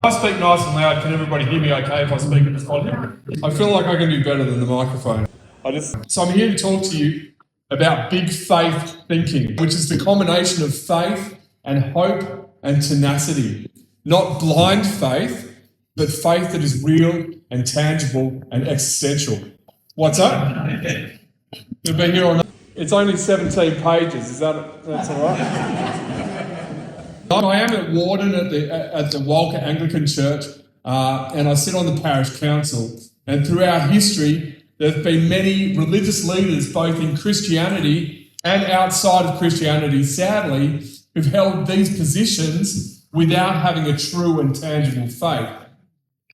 I speak nice and loud. Can everybody hear me okay if I speak at this volume? I feel like I can do better than the microphone. So I'm here to talk to you about big faith thinking, which is the combination of faith and hope and tenacity. Not blind faith, but faith that is real and tangible and existential. What's up? You've been here all night. It's only 17 pages. That's all right? I am at Warden at the Walcha Anglican Church, and I sit on the parish council. And throughout history, there have been many religious leaders, both in Christianity and outside of Christianity, sadly, who've held these positions without having a true and tangible faith.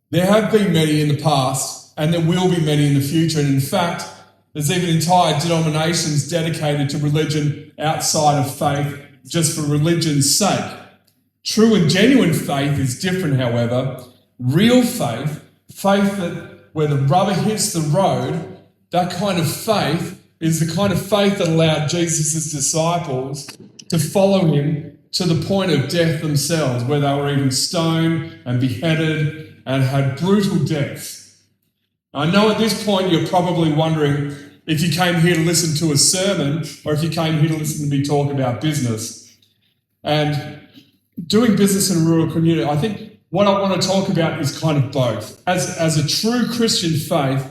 There have been many in the past, and there will be many in the future. And in fact, there's even entire denominations dedicated to religion outside of faith, just for religion's sake. True and genuine faith is different, however. Real faith, faith that where the rubber hits the road, that kind of faith is the kind of faith that allowed Jesus' disciples to follow him to the point of death themselves, where they were even stoned and beheaded and had brutal deaths. I know at this point you're probably wondering if you came here to listen to a sermon or if you came here to listen to me talk about business. And doing business in a rural community, I think what I want to talk about is kind of both. As a true Christian faith,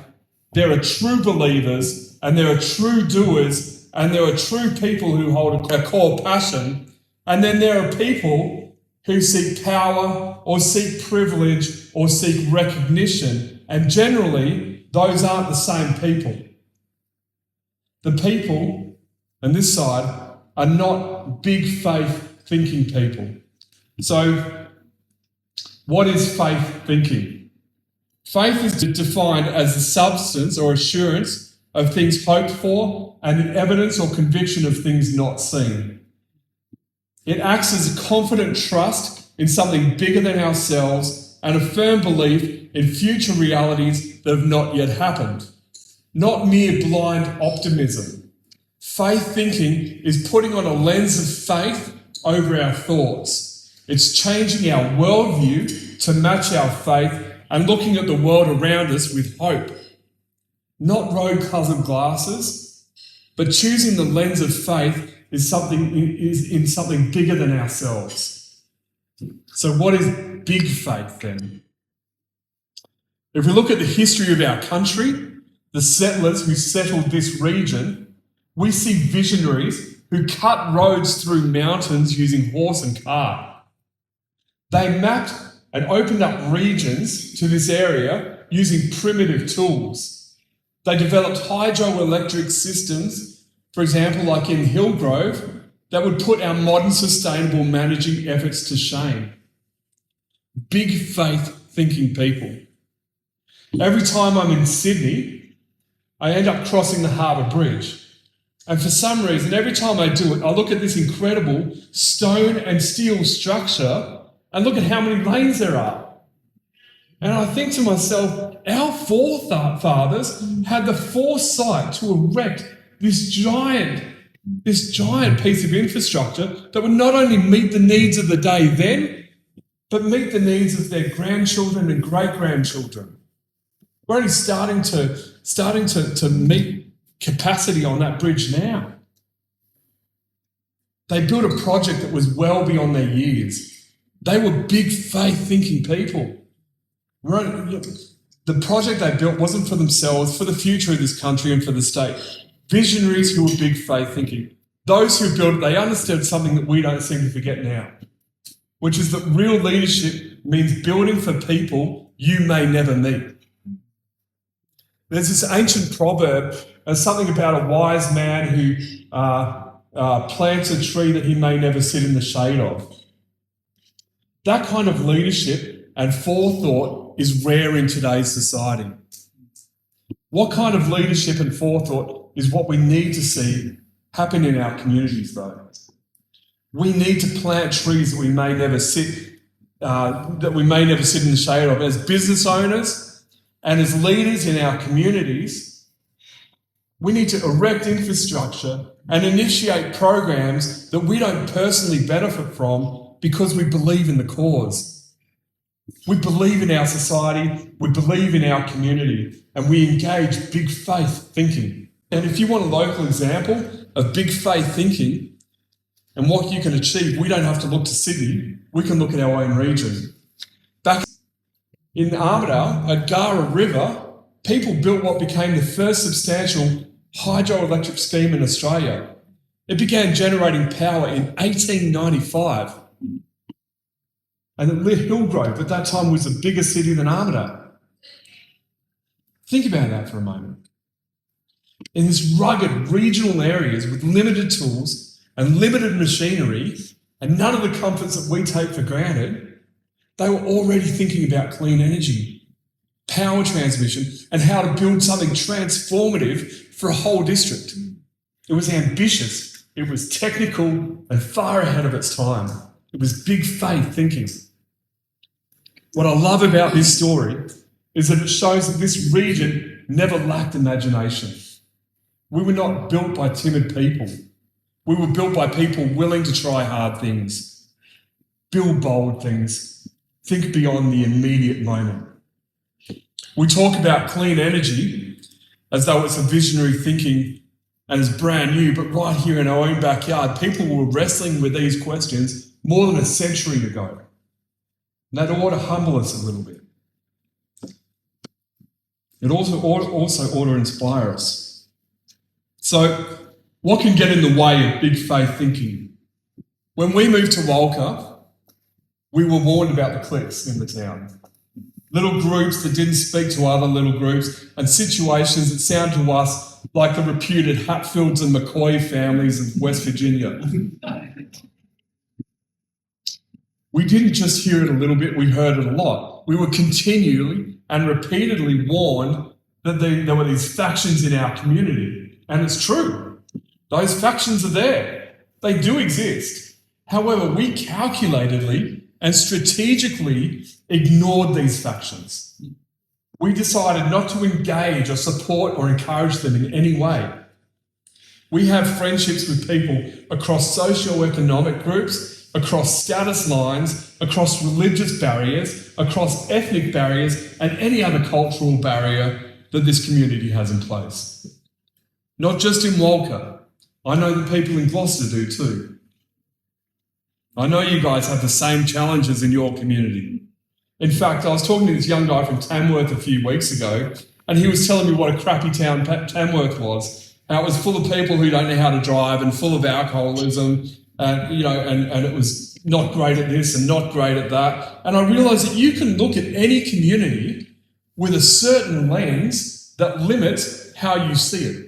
there are true believers and there are true doers and there are true people who hold a core passion, and then there are people who seek power or seek privilege or seek recognition, and generally those aren't the same people. The people on this side are not big faith thinking people. So, what is faith thinking? Faith is defined as the substance or assurance of things hoped for and the evidence or conviction of things not seen. It acts as a confident trust in something bigger than ourselves and a firm belief in future realities that have not yet happened. Not mere blind optimism. Faith thinking is putting on a lens of faith over our thoughts. It's changing our worldview to match our faith and looking at the world around us with hope. Not rose-coloured glasses, but choosing the lens of faith is in something bigger than ourselves. So what is big faith then? If we look at the history of our country, the settlers who settled this region, we see visionaries who cut roads through mountains using horse and cart. They mapped and opened up regions to this area using primitive tools. They developed hydroelectric systems, for example, like in Hillgrove, that would put our modern sustainable managing efforts to shame. Big faith thinking people. Every time I'm in Sydney, I end up crossing the Harbour Bridge. And for some reason, every time I do it, I look at this incredible stone and steel structure and look at how many lanes there are. And I think to myself, our forefathers had the foresight to erect this giant piece of infrastructure that would not only meet the needs of the day then, but meet the needs of their grandchildren and great-grandchildren. We're only starting to meet capacity on that bridge now. They built a project that was well beyond their years. They were big faith thinking people. The project they built wasn't for themselves, for the future of this country and for the state. Visionaries who were big faith thinking. Those who built it, they understood something that we don't seem to forget now, which is that real leadership means building for people you may never meet. There's this ancient proverb, something about a wise man who plants a tree that he may never sit in the shade of. That kind of leadership and forethought is rare in today's society. What kind of leadership and forethought is what we need to see happen in our communities, though? We need to plant trees that we may never sit in the shade of. As business owners and as leaders in our communities, we need to erect infrastructure and initiate programs that we don't personally benefit from because we believe in the cause. We believe in our society, we believe in our community, and we engage big faith thinking. And if you want a local example of big faith thinking and what you can achieve, we don't have to look to Sydney, we can look at our own region. Back in Armidale, at Gara River, people built what became the first substantial hydroelectric scheme in Australia. It began generating power in 1895. And it lit Hillgrove, at that time was a bigger city than Armidale. Think about that for a moment. In these rugged regional areas with limited tools and limited machinery and none of the comforts that we take for granted, they were already thinking about clean energy, power transmission, and how to build something transformative for a whole district. It was ambitious, it was technical and far ahead of its time. It was big faith thinking. What I love about this story is that it shows that this region never lacked imagination. We were not built by timid people. We were built by people willing to try hard things, build bold things, think beyond the immediate moment. We talk about clean energy as though it's a visionary thinking and is brand new, but right here in our own backyard, people were wrestling with these questions more than a century ago. And that ought to humble us a little bit. It also ought to inspire us. So, what can get in the way of big faith thinking? When we moved to Walcha, we were warned about the cliques in the town. Little groups that didn't speak to other little groups and situations that sound to us like the reputed Hatfields and McCoy families of West Virginia. We didn't just hear it a little bit, we heard it a lot. We were continually and repeatedly warned that there were these factions in our community. And it's true. Those factions are there. They do exist. However, we calculatedly and strategically ignored these factions. We decided not to engage or support or encourage them in any way. We have friendships with people across socio-economic groups, across status lines, across religious barriers, across ethnic barriers, and any other cultural barrier that this community has in place. Not just in Walcha. I know that people in Gloucester do too. I know you guys have the same challenges in your community. In fact, I was talking to this young guy from Tamworth a few weeks ago, and he was telling me what a crappy town Tamworth was. How it was full of people who don't know how to drive and full of alcoholism, and it was not great at this and not great at that. And I realised that you can look at any community with a certain lens that limits how you see it.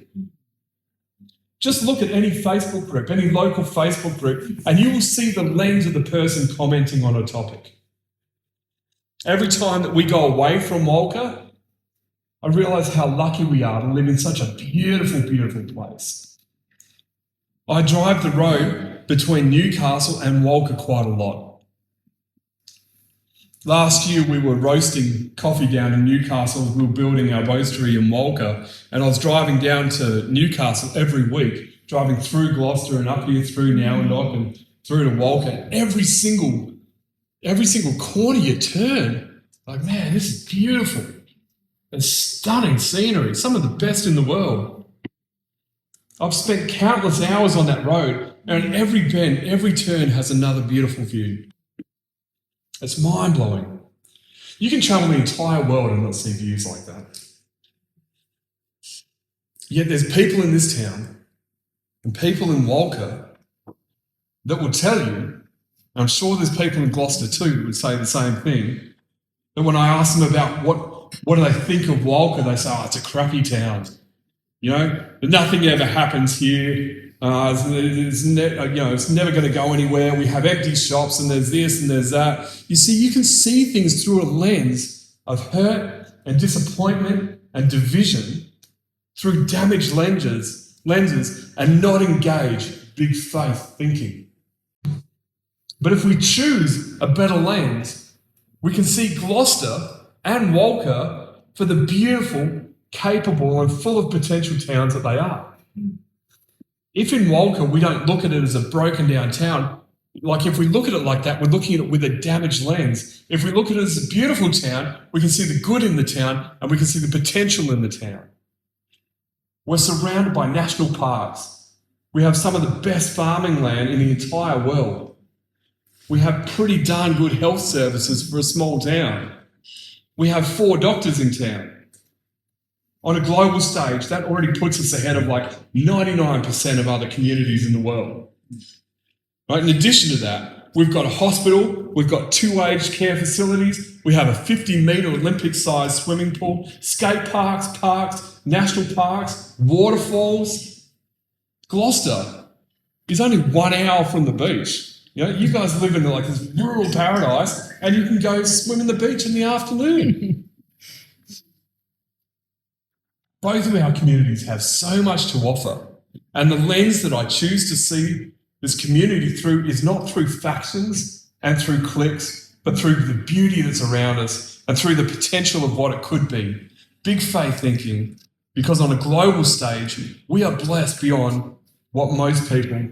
Just look at any Facebook group, any local Facebook group, and you will see the lens of the person commenting on a topic. Every time that we go away from Walcha, I realise how lucky we are to live in such a beautiful, beautiful place. I drive the road between Newcastle and Walcha quite a lot. Last year we were roasting coffee down in Newcastle as we were building our roastery in Walcha, and I was driving down to Newcastle every week, driving through Gloucester and up here through Nowandock and through to Walcha. Every single corner you turn, like, man, this is beautiful. It's stunning scenery, some of the best in the world. I've spent countless hours on that road, and every bend, every turn has another beautiful view. It's mind-blowing. You can travel the entire world and not see views like that. Yet there's people in this town and people in Walcha that will tell you, I'm sure there's people in Gloucester too that would say the same thing, that when I ask them about what do they think of Walcha, they say, oh, it's a crappy town. You know, nothing ever happens here. It's never going to go anywhere. We have empty shops and there's this and there's that. You see, you can see things through a lens of hurt and disappointment and division through damaged lenses and not engage big faith thinking. But if we choose a better lens, we can see Gloucester and Walcha for the beautiful, capable and full of potential towns that they are. If in Walcha we don't look at it as a broken down town, Like if we look at it like that, we're looking at it with a damaged lens. If we look at it as a beautiful town, we can see the good in the town and we can see the potential in the town. We're surrounded by national parks. We have some of the best farming land in the entire world. We have pretty darn good health services for a small town. We have 4 doctors in town. On a global stage, that already puts us ahead of like 99% of other communities in the world. Right? In addition to that, we've got a hospital, we've got 2 aged care facilities, we have a 50-metre Olympic-sized swimming pool, skate parks, national parks, waterfalls. Gloucester is only 1 hour from the beach. You know, you guys live in like this rural paradise and you can go swim in the beach in the afternoon. Both of our communities have so much to offer. And the lens that I choose to see this community through is not through factions and through cliques, but through the beauty that's around us and through the potential of what it could be. Big faith thinking, because on a global stage, we are blessed beyond what most people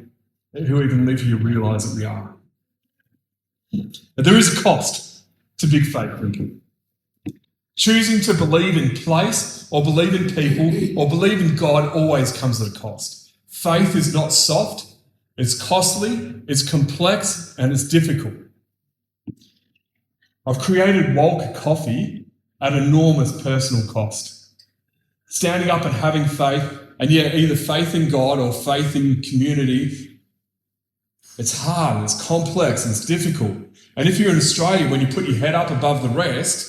who even live here realise that we are. But there is a cost to big faith thinking. Choosing to believe in place or believe in people or believe in God always comes at a cost. Faith is not soft, it's costly, it's complex, and it's difficult. I've created Walcha coffee at enormous personal cost. Standing up and having faith, and yet either faith in God or faith in community, it's hard, it's complex, and it's difficult. And if you're in Australia, when you put your head up above the rest,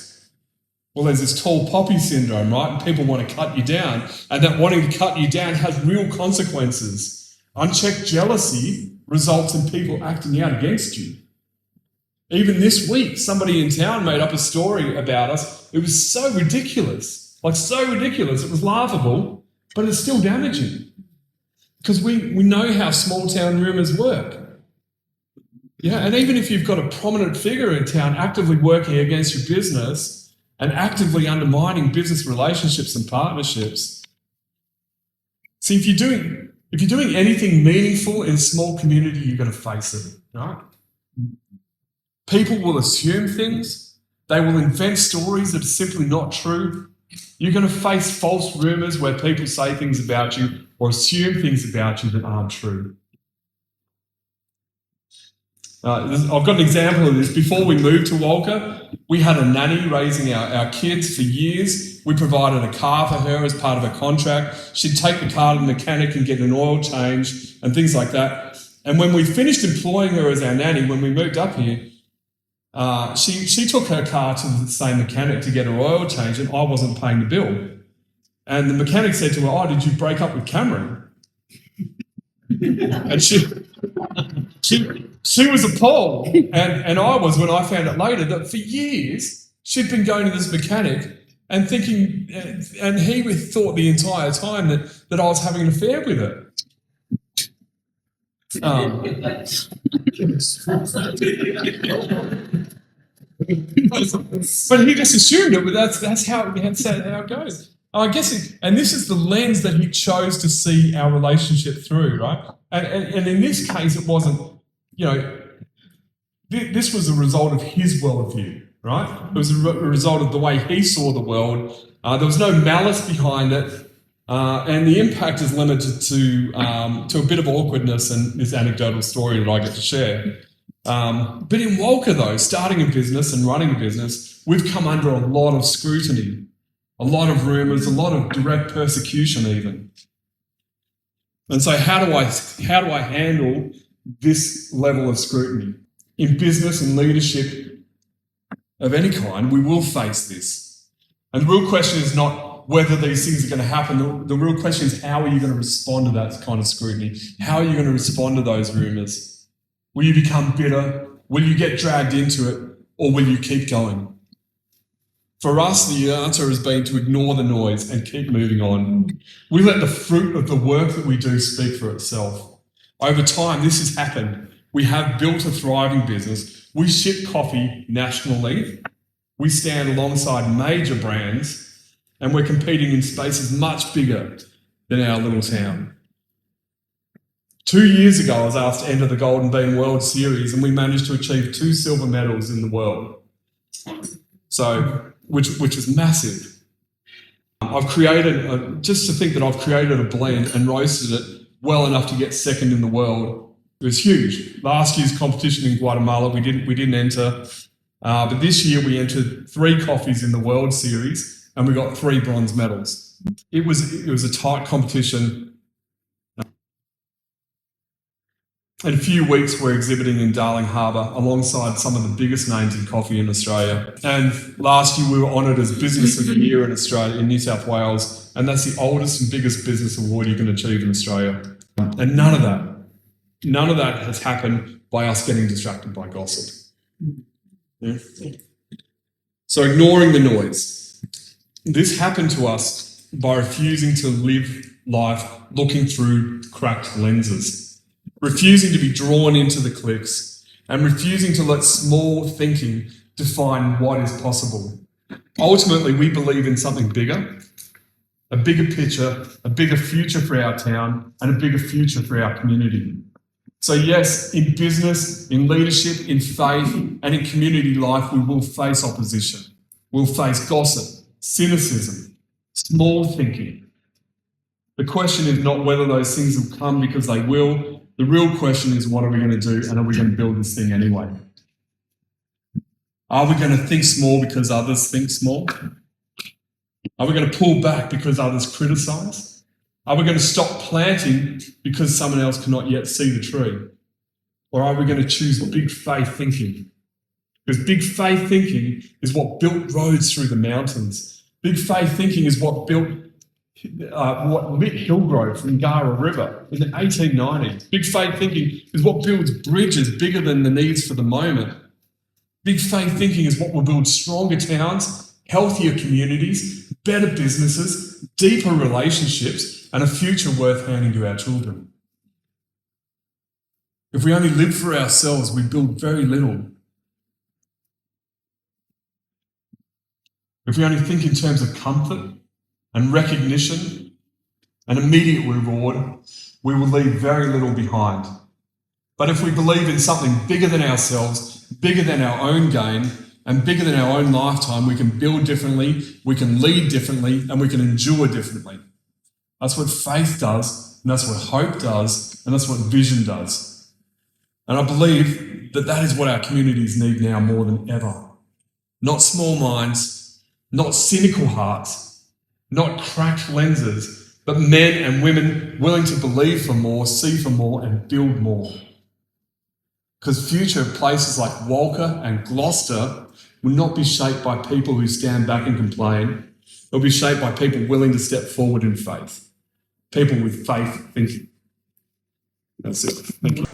well, there's this tall poppy syndrome, right? And people want to cut you down. And that wanting to cut you down has real consequences. Unchecked jealousy results in people acting out against you. Even this week, somebody in town made up a story about us. It was so ridiculous. Like so ridiculous. It was laughable, but it's still damaging. Because we know how small town rumours work. Yeah, and even if you've got a prominent figure in town actively working against your business and actively undermining business relationships and partnerships, see, if you're doing anything meaningful in a small community, you're going to face it, right? People will assume things. They will invent stories that are simply not true. You're going to face false rumours where people say things about you or assume things about you that aren't true. I've got an example of this. Before we moved to Walcha, we had a nanny raising our kids for years. We provided a car for her as part of her contract. She'd take the car to the mechanic and get an oil change and things like that. And when we finished employing her as our nanny, when we moved up here, she took her car to the same mechanic to get her oil change, and I wasn't paying the bill. And the mechanic said to her, "Oh, did you break up with Cameron?" And she was appalled, and I was when I found out later that for years she'd been going to this mechanic and thinking, and he thought the entire time that I was having an affair with her. But he just assumed it, but that's how it goes. I guess, and this is the lens that he chose to see our relationship through, right? And in this case, it wasn't, this was a result of his worldview, right? It was a result of the way he saw the world. There was no malice behind it, and the impact is limited to a bit of awkwardness and this anecdotal story that I get to share. But in Walcha, though, starting a business and running a business, we've come under a lot of scrutiny. A lot of rumours, a lot of direct persecution even. And so how do I handle this level of scrutiny? In business and leadership of any kind, we will face this. And the real question is not whether these things are going to happen. The real question is, how are you going to respond to that kind of scrutiny? How are you going to respond to those rumours? Will you become bitter? Will you get dragged into it? Or will you keep going? For us, the answer has been to ignore the noise and keep moving on. We let the fruit of the work that we do speak for itself. Over time, this has happened. We have built a thriving business. We ship coffee nationally. We stand alongside major brands, and we're competing in spaces much bigger than our little town. 2 years ago, I was asked to enter the Golden Bean World Series, and we managed to achieve 2 silver medals in the world. So, which is massive. I've created, just to think that I've created a blend and roasted it well enough to get second in the world, it was huge. Last year's competition in Guatemala, we didn't enter, but this year we entered 3 coffees in the World Series, and we got 3 bronze medals. It was a tight competition. In a few weeks, we're exhibiting in Darling Harbour alongside some of the biggest names in coffee in Australia. And last year, we were honoured as Business of the Year in Australia, in New South Wales, and that's the oldest and biggest business award you can achieve in Australia. And none of that has happened by us getting distracted by gossip. Yeah? So ignoring the noise. This happened to us by refusing to live life looking through cracked lenses. Refusing to be drawn into the clicks, and refusing to let small thinking define what is possible. Ultimately, we believe in something bigger, a bigger picture, a bigger future for our town, and a bigger future for our community. So yes, in business, in leadership, in faith, and in community life, we will face opposition. We'll face gossip, cynicism, small thinking. The question is not whether those things will come, because they will. The real question is, what are we going to do, and are we going to build this thing anyway? Are we going to think small because others think small? Are we going to pull back because others criticise? Are we going to stop planting because someone else cannot yet see the tree? Or are we going to choose big faith thinking? Because big faith thinking is what built roads through the mountains. Big faith thinking is what lit Hillgrove from Gara River in the 1890s. Big faith thinking is what builds bridges bigger than the needs for the moment. Big faith thinking is what will build stronger towns, healthier communities, better businesses, deeper relationships, and a future worth handing to our children. If we only live for ourselves, we build very little. If we only think in terms of comfort and recognition and immediate reward, we will leave very little behind. But if we believe in something bigger than ourselves, bigger than our own gain, and bigger than our own lifetime, we can build differently, we can lead differently, and we can endure differently. That's what faith does, and that's what hope does, and that's what vision does. And I believe that is what our communities need now more than ever. Not small minds, not cynical hearts, not cracked lenses, but men and women willing to believe for more, see for more, and build more. Because future places like Walcha and Gloucester will not be shaped by people who stand back and complain. They'll be shaped by people willing to step forward in faith. People with faith thinking. That's it. Thank you.